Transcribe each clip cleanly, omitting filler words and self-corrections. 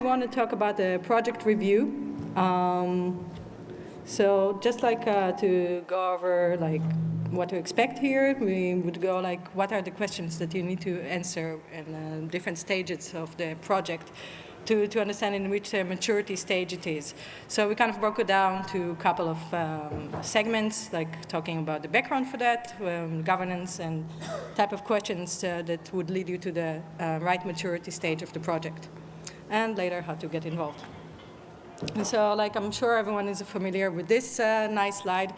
I want to talk about the project review. So just like to go over like what to expect here, we would go like what are the questions that you need to answer in different stages of the project to understand in which maturity stage it is. So we kind of broke it down to a couple of segments, like talking about the background for that, governance and type of questions that would lead you to the right maturity stage of the project, and later how to get involved. And so, like, I'm sure everyone is familiar with this nice slide.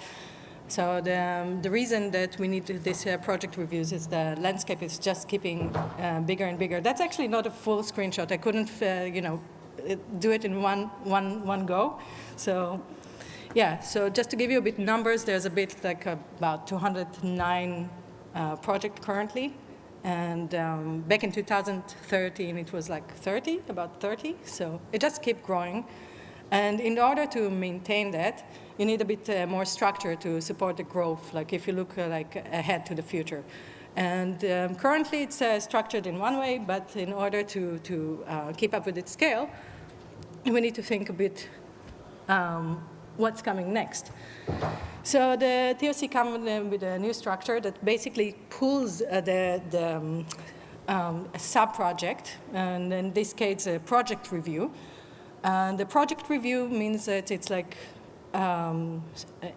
So the reason that we need this project reviews is the landscape is just keeping bigger and bigger. That's actually not a full screenshot. I couldn't, do it in one go. So, yeah. So just to give you a bit numbers, there's a bit like about 209 projects currently. And back in 2013, it was like about 30. So it just keeps growing. And in order to maintain that, you need a bit more structure to support the growth, like if you look like ahead to the future. And currently it's structured in one way, but in order to keep up with its scale, we need to think a bit what's coming next. So the TOC comes with a new structure that basically pulls a sub-project, and in this case, a project review. And the project review means that it's like an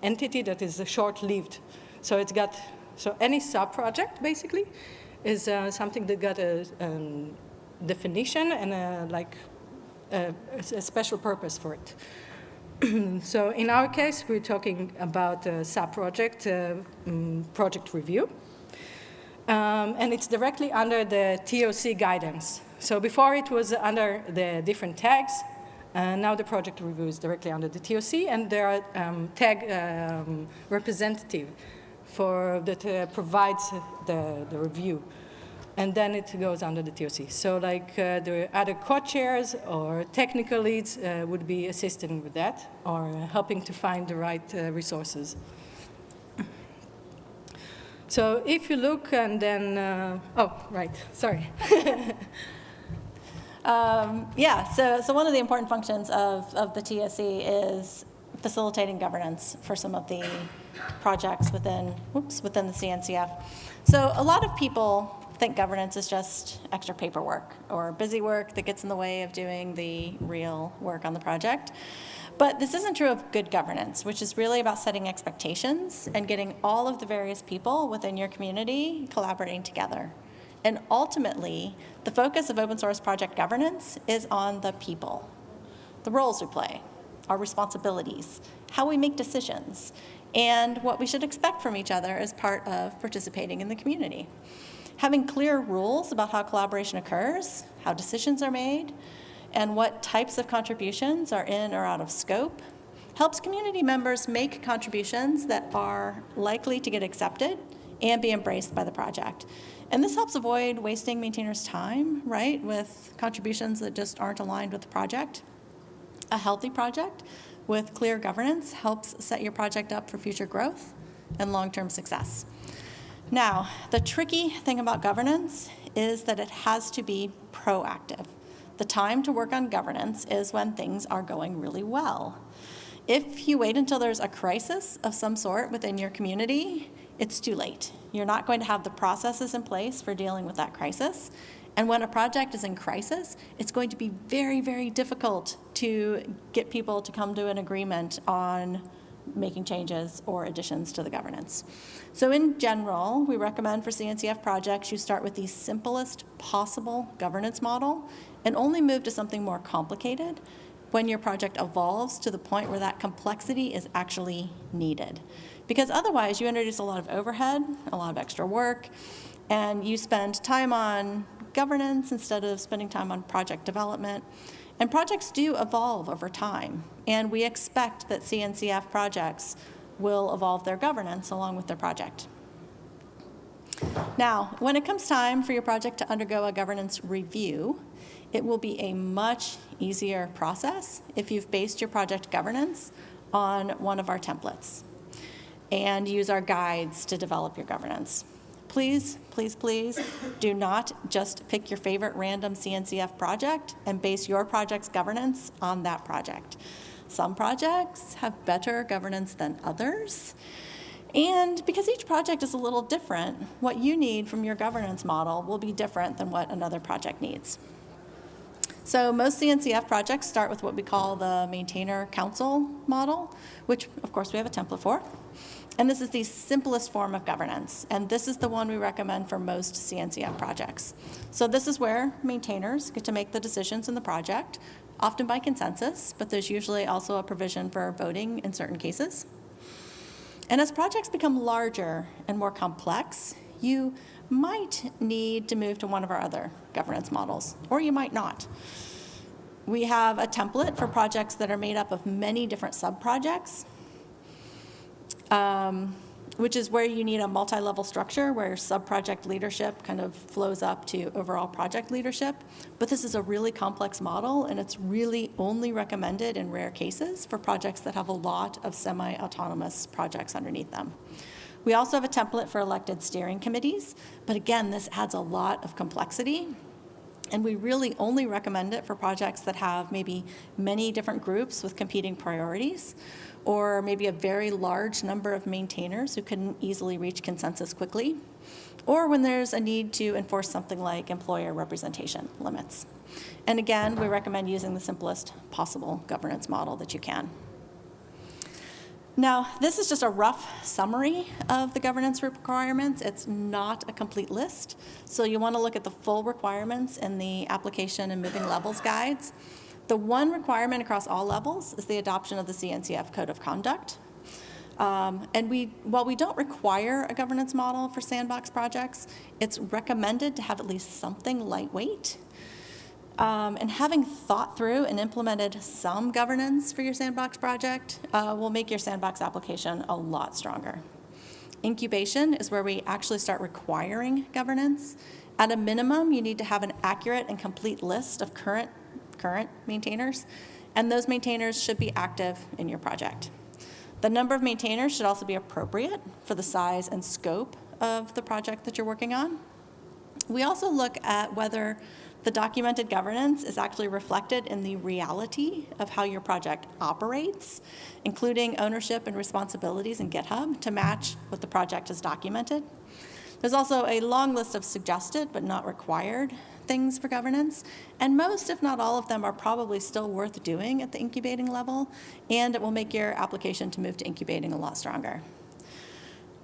entity that is short-lived. So any sub-project basically is something that got a definition and a special purpose for it. So in our case, we're talking about a sub-project, project review. And it's directly under the TOC guidance. So before it was under the different tags. Now the project review is directly under the TOC, and there are tag representative that provides the review. And then it goes under the TOC. So like the other co-chairs or technical leads would be assisting with that or helping to find the right resources. So if you look and then, sorry. So one of the important functions of the TOC is facilitating governance for some of the projects within the CNCF. So a lot of people think governance is just extra paperwork or busy work that gets in the way of doing the real work on the project. But this isn't true of good governance, which is really about setting expectations and getting all of the various people within your community collaborating together. And ultimately, the focus of open source project governance is on the people, the roles we play, our responsibilities, how we make decisions, and what we should expect from each other as part of participating in the community. Having clear rules about how collaboration occurs, how decisions are made, and what types of contributions are in or out of scope helps community members make contributions that are likely to get accepted and be embraced by the project. And this helps avoid wasting maintainers' time, right, with contributions that just aren't aligned with the project. A healthy project with clear governance helps set your project up for future growth and long-term success. Now, the tricky thing about governance is that it has to be proactive. The time to work on governance is when things are going really well. If you wait until there's a crisis of some sort within your community, it's too late. You're not going to have the processes in place for dealing with that crisis. And when a project is in crisis, it's going to be very, very difficult to get people to come to an agreement on making changes or additions to the governance. So in general, we recommend for CNCF projects, you start with the simplest possible governance model and only move to something more complicated when your project evolves to the point where that complexity is actually needed. Because otherwise, you introduce a lot of overhead, a lot of extra work, and you spend time on governance instead of spending time on project development. And projects do evolve over time, and we expect that CNCF projects will evolve their governance along with their project. Now, when it comes time for your project to undergo a governance review, it will be a much easier process if you've based your project governance on one of our templates and use our guides to develop your governance. Please, please, please do not just pick your favorite random CNCF project and base your project's governance on that project. Some projects have better governance than others. And because each project is a little different, what you need from your governance model will be different than what another project needs. So most CNCF projects start with what we call the maintainer council model, which of course we have a template for. And this is the simplest form of governance. And this is the one we recommend for most CNCF projects. So this is where maintainers get to make the decisions in the project, often by consensus, but there's usually also a provision for voting in certain cases. And as projects become larger and more complex, you might need to move to one of our other governance models, or you might not. We have a template for projects that are made up of many different sub-projects, which is where you need a multi-level structure where sub-project leadership kind of flows up to overall project leadership. But this is a really complex model, and it's really only recommended in rare cases for projects that have a lot of semi-autonomous projects underneath them. We also have a template for elected steering committees, but again, this adds a lot of complexity. And we really only recommend it for projects that have maybe many different groups with competing priorities, or maybe a very large number of maintainers who couldn't easily reach consensus quickly, or when there's a need to enforce something like employer representation limits. And again, we recommend using the simplest possible governance model that you can. Now, this is just a rough summary of the governance requirements. It's not a complete list, so you want to look at the full requirements in the application and moving levels guides. The one requirement across all levels is the adoption of the CNCF Code of Conduct. While we don't require a governance model for sandbox projects, it's recommended to have at least something lightweight. And having thought through and implemented some governance for your sandbox project will make your sandbox application a lot stronger. Incubation is where we actually start requiring governance. At a minimum, you need to have an accurate and complete list of current maintainers, and those maintainers should be active in your project. The number of maintainers should also be appropriate for the size and scope of the project that you're working on. We also look at whether the documented governance is actually reflected in the reality of how your project operates, including ownership and responsibilities in GitHub to match what the project has documented. There's also a long list of suggested but not required things for governance, and most, if not all of them, are probably still worth doing at the incubating level, and it will make your application to move to incubating a lot stronger.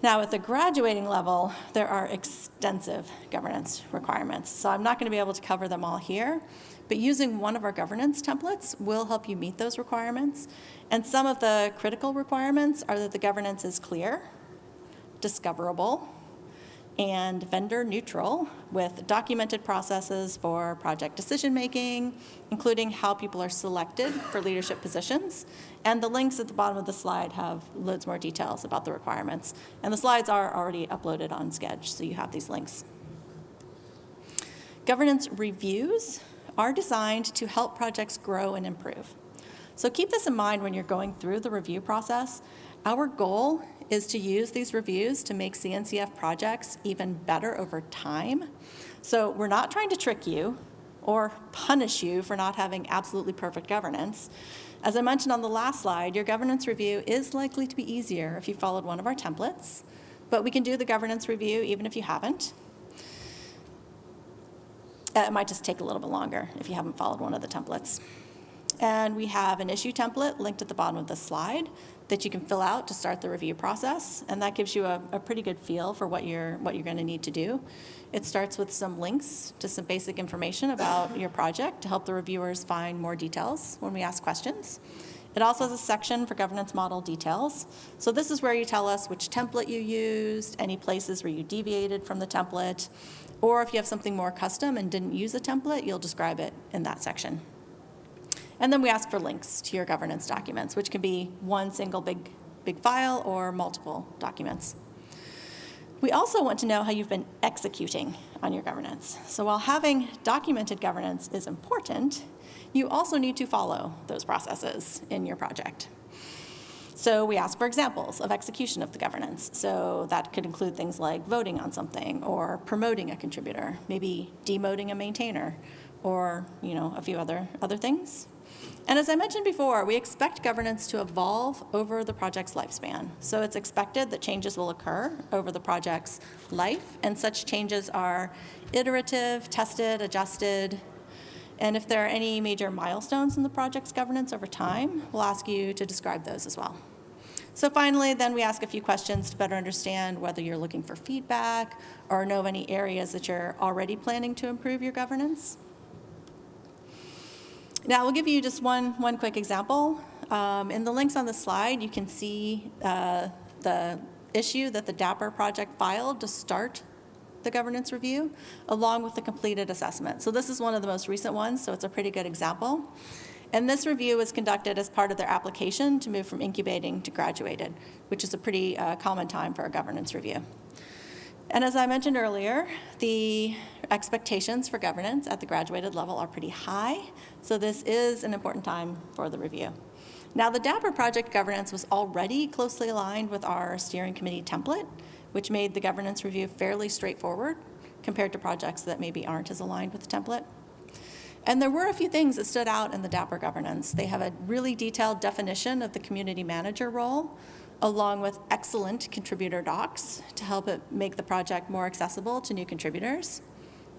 Now, at the graduating level, there are extensive governance requirements, so I'm not going to be able to cover them all here, but using one of our governance templates will help you meet those requirements. And some of the critical requirements are that the governance is clear, discoverable, and vendor neutral, with documented processes for project decision-making, including how people are selected for leadership positions. And the links at the bottom of the slide have loads more details about the requirements. And the slides are already uploaded on Sketch, so you have these links. Governance reviews are designed to help projects grow and improve. So keep this in mind when you're going through the review process. Our goal is to use these reviews to make CNCF projects even better over time. So we're not trying to trick you or punish you for not having absolutely perfect governance. As I mentioned on the last slide, your governance review is likely to be easier if you followed one of our templates, but we can do the governance review even if you haven't. It might just take a little bit longer if you haven't followed one of the templates. And we have an issue template linked at the bottom of the slide that you can fill out to start the review process, and that gives you a pretty good feel for what you're going to need to do. It starts with some links to some basic information about your project to help the reviewers find more details when we ask questions. It also has a section for governance model details. So this is where you tell us which template you used, any places where you deviated from the template, or if you have something more custom and didn't use a template, you'll describe it in that section. And then we ask for links to your governance documents, which can be one single big file or multiple documents. We also want to know how you've been executing on your governance. So while having documented governance is important, you also need to follow those processes in your project. So we ask for examples of execution of the governance. So that could include things like voting on something or promoting a contributor, maybe demoting a maintainer, or a few other things. And as I mentioned before, we expect governance to evolve over the project's lifespan. So it's expected that changes will occur over the project's life, and such changes are iterative, tested, adjusted. And if there are any major milestones in the project's governance over time, we'll ask you to describe those as well. So finally, then we ask a few questions to better understand whether you're looking for feedback or know of any areas that you're already planning to improve your governance. Now, we'll give you just one quick example. In the links on the slide, you can see the issue that the DAPR project filed to start the governance review, along with the completed assessment. So this is one of the most recent ones, so it's a pretty good example. And this review was conducted as part of their application to move from incubating to graduated, which is a pretty common time for a governance review. And as I mentioned earlier, the expectations for governance at the graduated level are pretty high, so this is an important time for the review. Now, the DAPR project governance was already closely aligned with our steering committee template, which made the governance review fairly straightforward compared to projects that maybe aren't as aligned with the template. And there were a few things that stood out in the DAPR governance. They have a really detailed definition of the community manager role, along with excellent contributor docs to help it make the project more accessible to new contributors.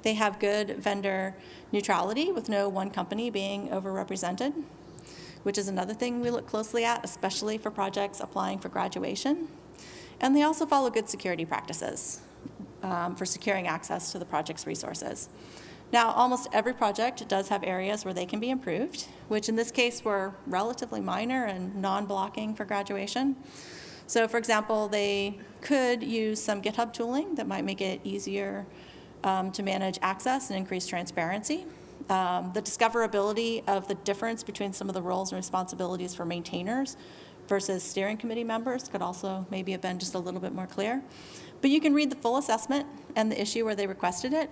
They have good vendor neutrality with no one company being overrepresented, which is another thing we look closely at, especially for projects applying for graduation. And they also follow good security practices for securing access to the project's resources. Now, almost every project does have areas where they can be improved, which in this case were relatively minor and non-blocking for graduation. So, for example, they could use some GitHub tooling that might make it easier to manage access and increase transparency. The discoverability of the difference between some of the roles and responsibilities for maintainers versus steering committee members could also maybe have been just a little bit more clear. But you can read the full assessment and the issue where they requested it,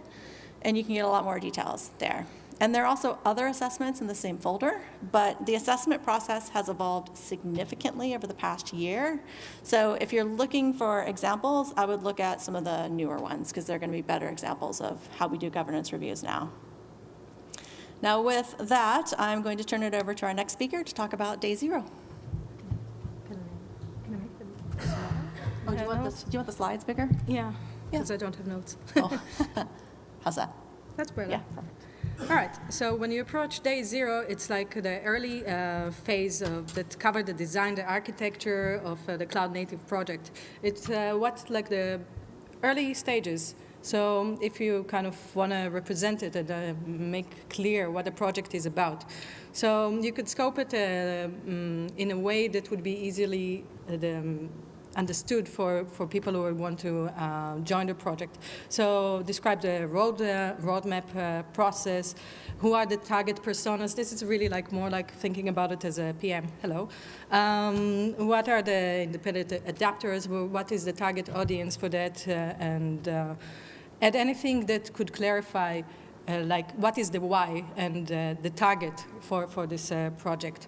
and you can get a lot more details there. And there are also other assessments in the same folder, but the assessment process has evolved significantly over the past year. So if you're looking for examples, I would look at some of the newer ones, because they're going to be better examples of how we do governance reviews now. Now, with that, I'm going to turn it over to our next speaker to talk about day 0. Can I make them smaller? Oh, do you want the slides bigger? Yeah, because I don't have notes. Oh. How's that? That's better. Yeah, perfect. All right, so when you approach day 0, it's like the early phase that covered the design, the architecture of the cloud native project. It's what's like the early stages. So if you kind of want to represent it and make clear what the project is about. So you could scope it in a way that would be easily understood for people who want to join the project. So describe the roadmap process, who are the target personas. This is really like more like thinking about it as a PM. Hello. What are the independent adapters? What is the target audience for that? And add anything that could clarify like what is the why and the target for this project.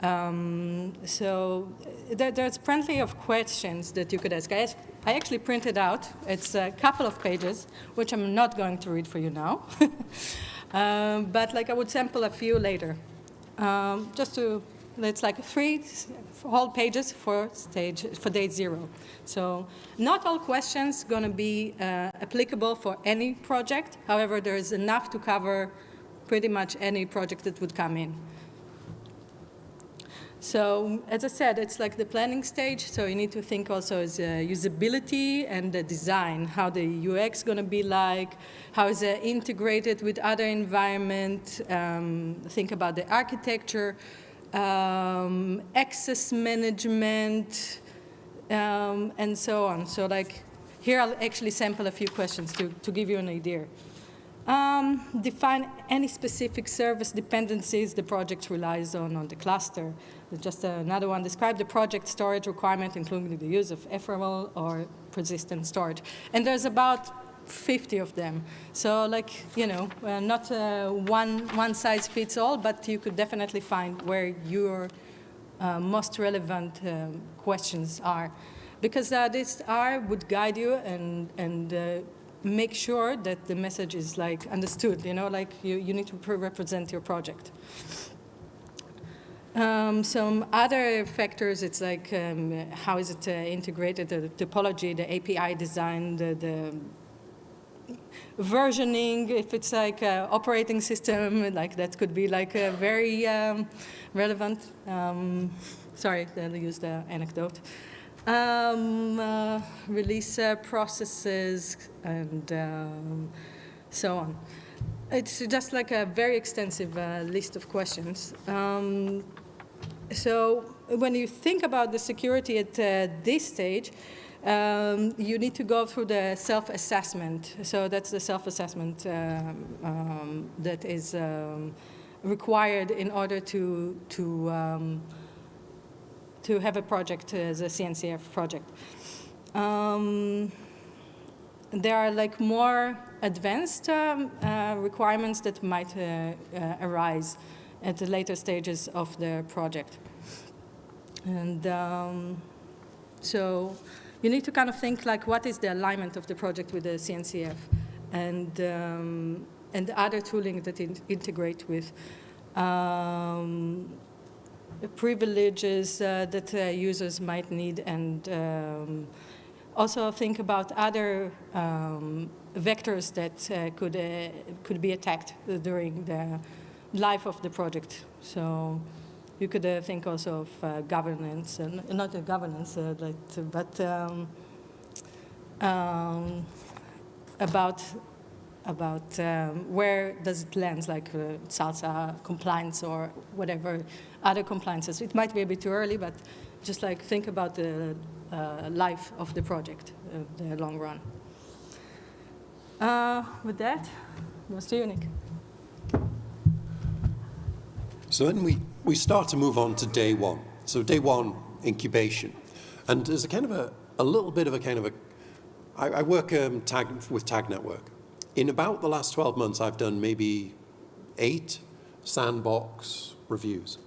So there's plenty of questions that you could ask. I actually printed out. It's a couple of pages, which I'm not going to read for you now. But like I would sample a few later. It's like 3 whole pages for day 0. So not all questions going to be applicable for any project. However, there is enough to cover pretty much any project that would come in. So as I said, it's like the planning stage. So you need to think also as usability and the design, how the UX going to be like, how is it integrated with other environment, think about the architecture, access management, and so on. So like here I'll actually sample a few questions to give you an idea. Define any specific service dependencies the project relies on the cluster. Just another one, describe the project storage requirement, including the use of ephemeral or persistent storage. And there's about 50 of them. So like, not one size fits all, but you could definitely find where your most relevant questions are, because this R would guide you and make sure that the message is like understood. You know, like you need to represent your project. Some other factors, it's like how is it integrated, the topology, the API design, the versioning, if it's like an operating system, like that could be like very relevant. Sorry, I'll use the anecdote. Release processes and so on. It's just like a very extensive list of questions. So when you think about the security at this stage, you need to go through the self-assessment. So that's the self-assessment that is required in order to have a project as a CNCF project. There are like more advanced requirements that might arise at the later stages of the project. And so you need to kind of think like what is the alignment of the project with the CNCF and other tooling that integrate with privileges that users might need, and also think about other vectors that could be attacked during the life of the project. So you could think also of governance, not governance, but about where does it land, like SALSA compliance or whatever other compliances. It might be a bit too early, but just like think about the life of the project, the long run. With that, it was to you, Nick. So then we start to move on to day one. So day one, incubation. And there's a kind of a little bit of a kind of a, I work with Tag Network. In about the last 12 months, I've done maybe 8 sandbox reviews.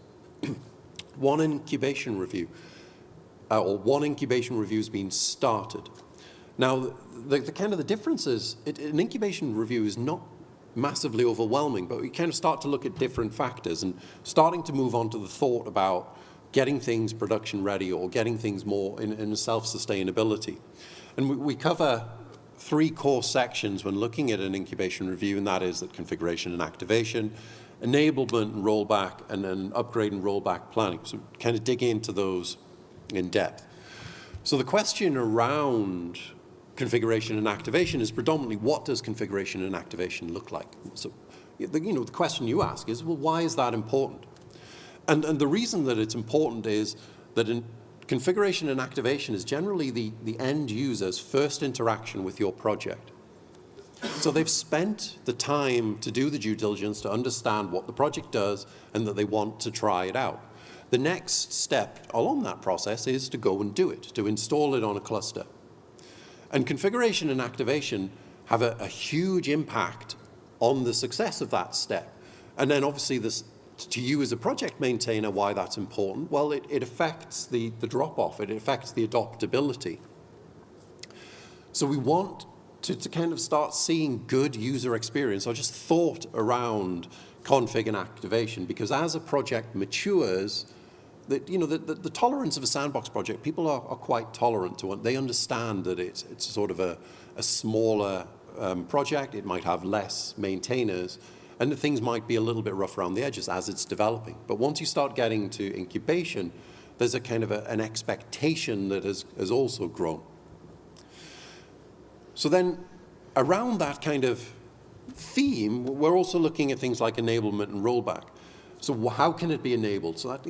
One incubation review has been started. Now, the kind of the difference is, an incubation review is not massively overwhelming, but we kind of start to look at different factors and starting to move on to the thought about getting things production ready or getting things more in self-sustainability. And we cover 3 core sections when looking at an incubation review, and that is that configuration and activation, enablement and rollback, and then upgrade and rollback planning. So kind of dig into those in depth. So the question around configuration and activation is predominantly, what does configuration and activation look like? So, the question you ask is, well, why is that important? And the reason that it's important is that in configuration and activation is generally the end user's first interaction with your project. So they've spent the time to do the due diligence, to understand what the project does, and that they want to try it out. The next step along that process is to go and do it, to install it on a cluster. And configuration and activation have a huge impact on the success of that step. And then obviously to you as a project maintainer, why that's important? Well, it affects the drop-off, it affects the adoptability. So we want to kind of start seeing good user experience, or just thought around config and activation, because as a project matures, the tolerance of a sandbox project, people are quite tolerant to it. They understand that it's sort of a smaller project. It might have less maintainers, and that things might be a little bit rough around the edges as it's developing. But once you start getting to incubation, there's a kind of an expectation that has also grown. So then around that kind of theme, we're also looking at things like enablement and rollback. So how can it be enabled? So that,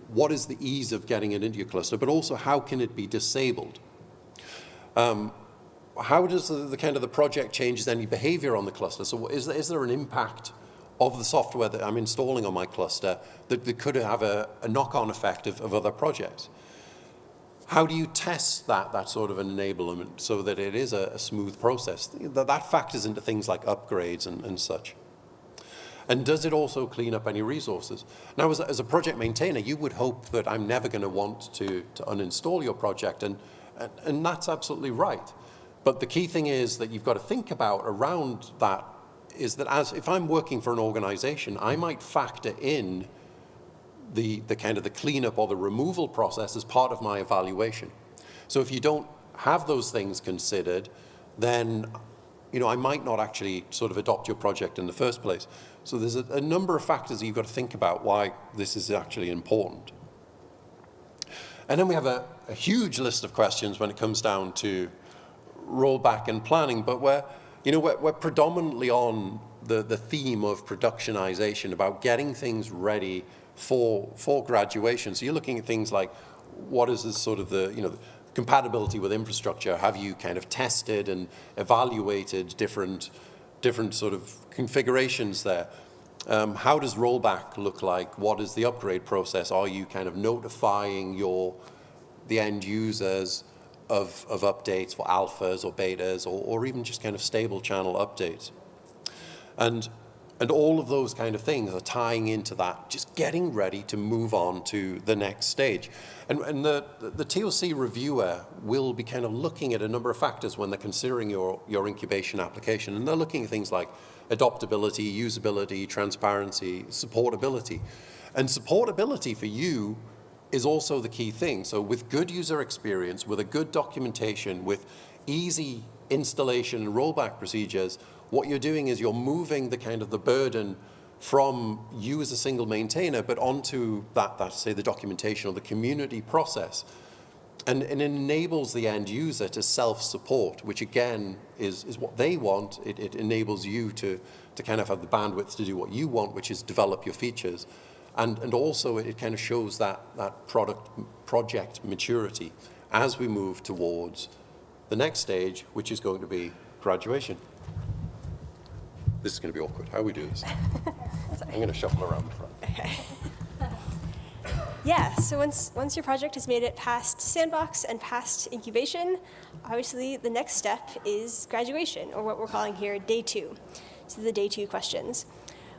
what is the ease of getting it into your cluster, but also how can it be disabled? How does the kind of the project changes any behavior on the cluster? So is there an impact of the software that I'm installing on my cluster that could have a knock-on effect of other projects? How do you test that sort of an enablement so that it is a smooth process? That factors into things like upgrades and such. And does it also clean up any resources? Now, as a project maintainer, you would hope that I'm never going to want to uninstall your project, and that's absolutely right. But the key thing is that you've got to think about around that is that if I'm working for an organization, I might factor in the kind of the cleanup or the removal process as part of my evaluation. So if you don't have those things considered, then I might not actually sort of adopt your project in the first place. So there's a number of factors that you've got to think about why this is actually important. And then we have a huge list of questions when it comes down to rollback and planning, but we're predominantly on the theme of productionization, about getting things ready for graduation. So you're looking at things like, what is this sort of the compatibility with infrastructure? Have you kind of tested and evaluated different sort of configurations there? How does rollback look like? What is the upgrade process? Are you kind of notifying the end users of updates for alphas or betas, or even just kind of stable channel updates? And all of those kind of things are tying into that, just getting ready to move on to the next stage. And the TOC reviewer will be kind of looking at a number of factors when they're considering your incubation application. And they're looking at things like adoptability, usability, transparency, supportability. And supportability for you is also the key thing. So with good user experience, with a good documentation, with easy installation and rollback procedures, what you're doing is you're moving the kind of the burden from you as a single maintainer, but onto that say the documentation or the community process. And it enables the end user to self-support, which again is what they want. It enables you to kind of have the bandwidth to do what you want, which is develop your features. And also it kind of shows that project maturity as we move towards the next stage, which is going to be graduation. This is going to be awkward. How do we do this? I'm going to shuffle around the front. Okay. Yeah, so once your project has made it past sandbox and past incubation, obviously the next step is graduation, or what we're calling here day 2. So the day 2 questions.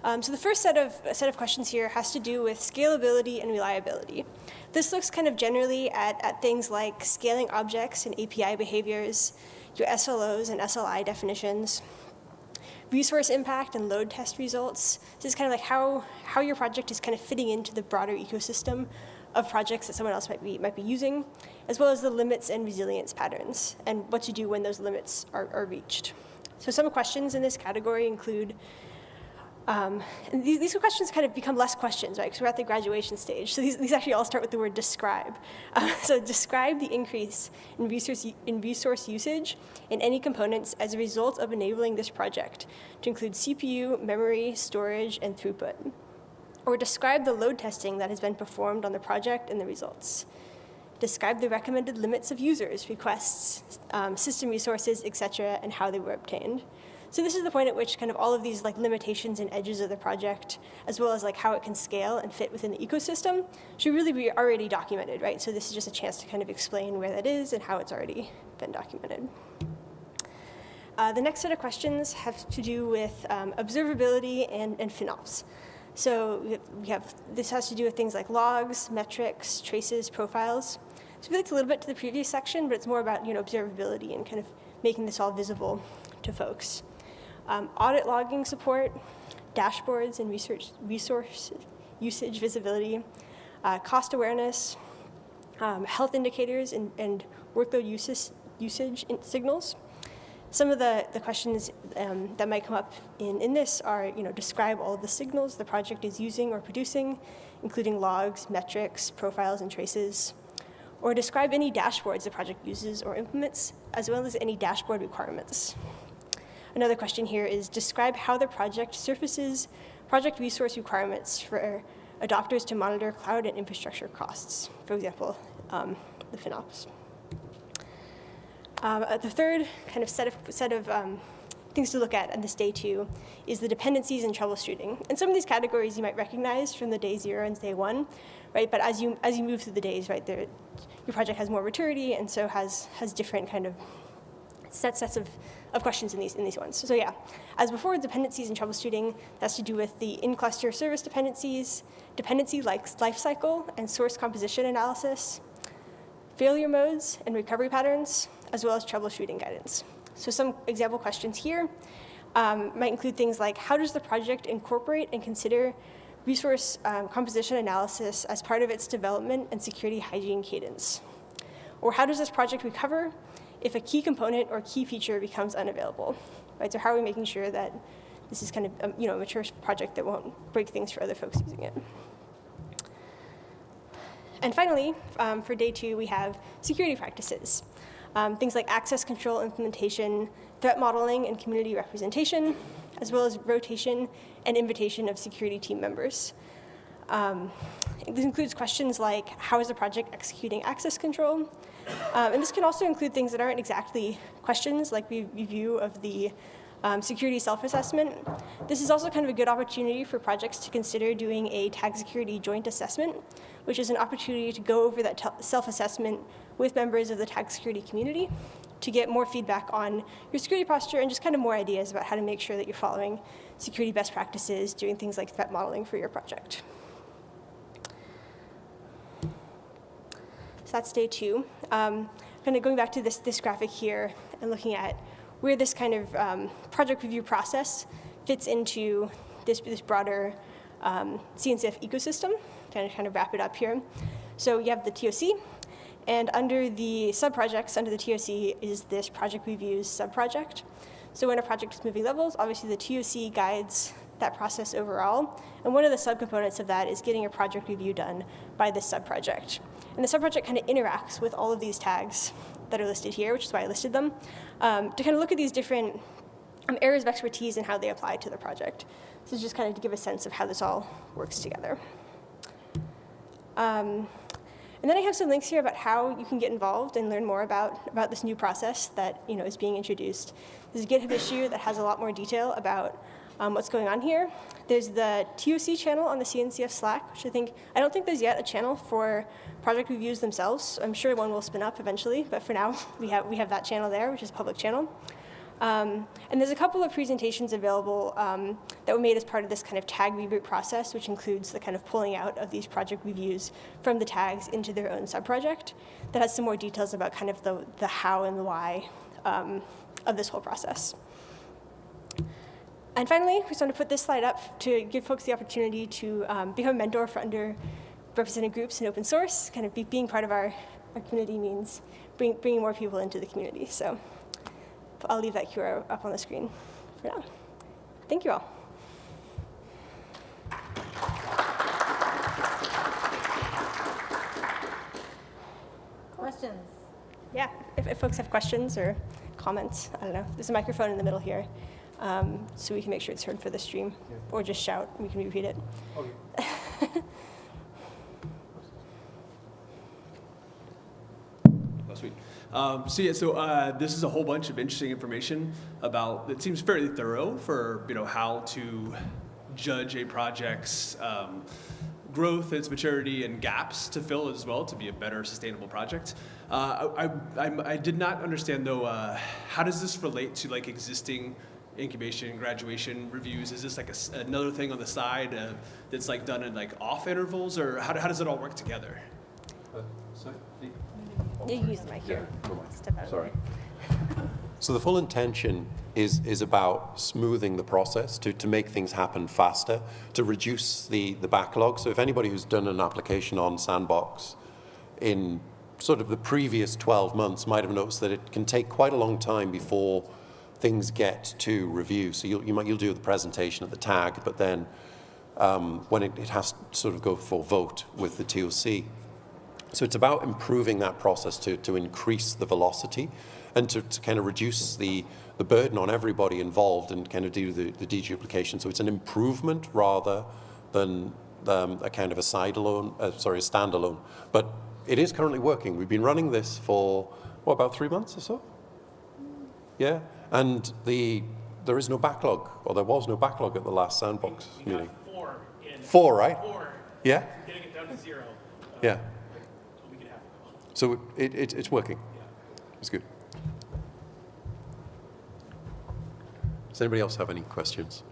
So the first set of questions here has to do with scalability and reliability. This looks kind of generally at things like scaling objects and API behaviors, your SLOs and SLI definitions, resource impact and load test results. This is kind of like how your project is kind of fitting into the broader ecosystem of projects that someone else might be using, as well as the limits and resilience patterns, and what to do when those limits are reached. So some questions in this category include, and these questions kind of become less questions, right? Because we're at the graduation stage. So these actually all start with the word describe. So describe the increase in resource usage in any components as a result of enabling this project to include CPU, memory, storage, and throughput. Or describe the load testing that has been performed on the project and the results. Describe the recommended limits of users, requests, system resources, etc., and how they were obtained. So this is the point at which kind of all of these like limitations and edges of the project, as well as like how it can scale and fit within the ecosystem, should really be already documented, right? So this is just a chance to kind of explain where that is and how it's already been documented. The next set of questions have to do with observability and FinOps. So this has to do with things like logs, metrics, traces, profiles. So it relates a little bit to the previous section, but it's more about observability and kind of making this all visible to folks. Audit logging support, dashboards and resource usage visibility, cost awareness, health indicators and workload usage signals. Some of the questions that might come up in this are, describe all of the signals the project is using or producing, including logs, metrics, profiles, and traces. Or describe any dashboards the project uses or implements, as well as any dashboard requirements. Another question here is describe how the project surfaces project resource requirements for adopters to monitor cloud and infrastructure costs, for example, the FinOps. The third kind of set of things to look at on this day 2 is the dependencies and troubleshooting. And some of these categories you might recognize from the day 0 and day 1, right? But as you move through the days, right, your project has more maturity and so has different kind of sets of questions in these ones. So yeah, as before, dependencies and troubleshooting, that's to do with the in-cluster service dependencies, dependency lifecycle and source composition analysis, failure modes and recovery patterns, as well as troubleshooting guidance. So some example questions here might include things like, how does the project incorporate and consider resource composition analysis as part of its development and security hygiene cadence? Or how does this project recover if a key component or key feature becomes unavailable? Right? So how are we making sure that this is kind of a mature project that won't break things for other folks using it? And finally, for day 2, we have security practices. Things like access control implementation, threat modeling, and community representation, as well as rotation and invitation of security team members. This includes questions like, how is the project executing access control? And this can also include things that aren't exactly questions, like review of the security self-assessment. This is also kind of a good opportunity for projects to consider doing a tag security joint assessment, which is an opportunity to go over that self-assessment with members of the tag security community to get more feedback on your security posture and just kind of more ideas about how to make sure that you're following security best practices, doing things like threat modeling for your project. So that's day 2. Kind of going back to this graphic here and looking at where this kind of project review process fits into this broader CNCF ecosystem. Kind of wrap it up here. So you have the TOC, and under the subprojects, under the TOC is this project reviews subproject. So when a project is moving levels, obviously the TOC guides that process overall, and one of the subcomponents of that is getting a project review done by this subproject. And the subproject kind of interacts with all of these tags that are listed here, which is why I listed them, to kind of look at these different areas of expertise and how they apply to the project. So just kind of to give a sense of how this all works together. And then I have some links here about how you can get involved and learn more about this new process that is being introduced. There's a GitHub issue that has a lot more detail about what's going on here. There's the TOC channel on the CNCF Slack, which I don't think there's yet a channel for project reviews themselves. I'm sure one will spin up eventually, but for now we have that channel there, which is a public channel. And there's a couple of presentations available that were made as part of this kind of tag reboot process, which includes the kind of pulling out of these project reviews from the tags into their own subproject. That has some more details about kind of the how and the why of this whole process. And finally, we just want to put this slide up to give folks the opportunity to become a mentor for underrepresented groups in open source. Kind of being part of our community means bringing more people into the community. So I'll leave that QR up on the screen for now. Thank you all. Questions? Yeah, if folks have questions or comments, I don't know. There's a microphone in the middle here, so we can make sure it's heard for the stream, or just shout and we can repeat it. Okay. Sweet. This is a whole bunch of interesting information about, it seems fairly thorough for how to judge a project's growth, its maturity, and gaps to fill as well to be a better sustainable project. I did not understand though, how does this relate to like existing incubation, graduation reviews? Is this like another thing on the side that's like done in like off intervals, or how does it all work together? You can use the mic here. Step out. Sorry. So the full intention is about smoothing the process to make things happen faster, to reduce the backlog. So if anybody who's done an application on Sandbox in sort of the previous 12 months might have noticed that it can take quite a long time before things get to review. So you'll do the presentation of the tag, but then when it has to sort of go for vote with the TOC. So it's about improving that process to increase the velocity and to kind of reduce the burden on everybody involved and kind of do the deduplication. So it's an improvement rather than a kind of a standalone. But it is currently working. We've been running this for, about 3 months or so? Yeah, and there is no backlog, or there was no backlog at the last Sandbox meeting. We got 4 in. 4, right? 4. Yeah? Getting it down to 0. Yeah. A week and a half ago. So it's working. Yeah. It's good. Does anybody else have any questions?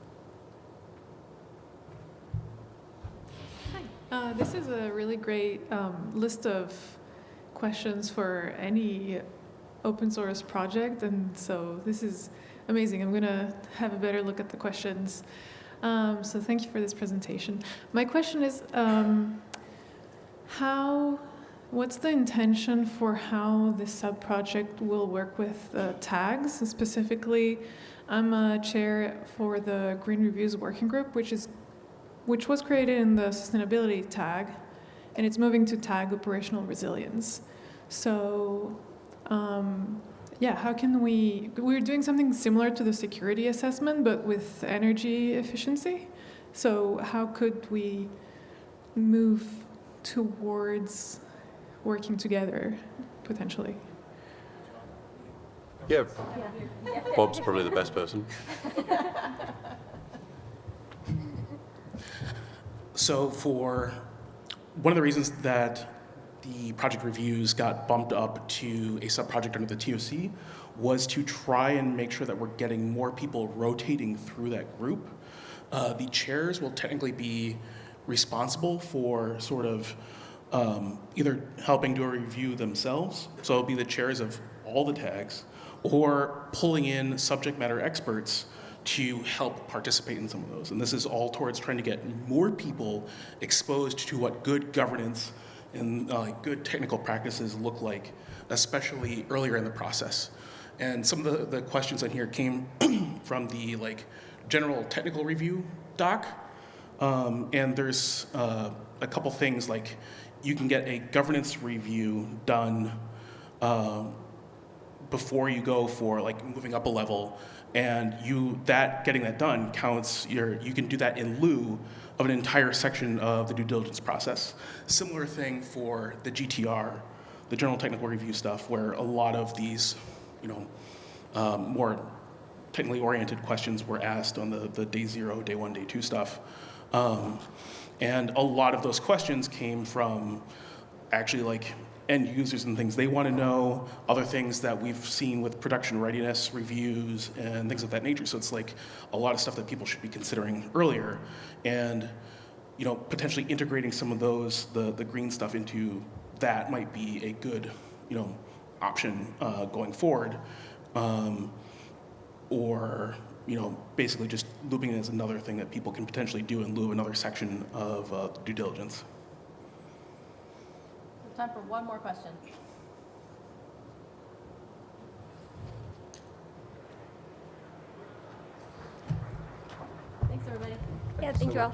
This is a really great list of questions for any open source project, and so this is amazing. I'm going to have a better look at the questions. So thank you for this presentation. My question is, what's the intention for how this sub-project will work with tags? Specifically, I'm a chair for the Green Reviews Working Group, which was created in the sustainability tag, and it's moving to tag operational resilience. So, how can we're doing something similar to the security assessment, but with energy efficiency. So how could we move towards working together, potentially? Yeah. Bob's probably the best person. So for one of the reasons that the project reviews got bumped up to a sub-project under the TOC was to try and make sure that we're getting more people rotating through that group. The chairs will technically be responsible for sort of either helping do a review themselves, so it'll be the chairs of all the tags, or pulling in subject matter experts to help participate in some of those. And this is all towards trying to get more people exposed to what good governance and good technical practices look like, especially earlier in the process. And some of the questions on here came from the general technical review doc. And there's a couple things like you can get a governance review done before you go for moving up a level, and getting that done counts. You can do that in lieu of an entire section of the due diligence process. Similar thing for the GTR, the general technical review stuff, where a lot of these, more technically oriented questions were asked on the day 0, day 1, day 2 stuff. And a lot of those questions came from actually end users and things. They want to know other things that we've seen with production readiness reviews and things of that nature. So it's a lot of stuff that people should be considering earlier, and potentially integrating some of those, the green stuff into that might be a good option going forward, or basically just looping it as another thing that people can potentially do in lieu of another section of due diligence. Time for one more question. Thanks, everybody. Yeah, thank you all.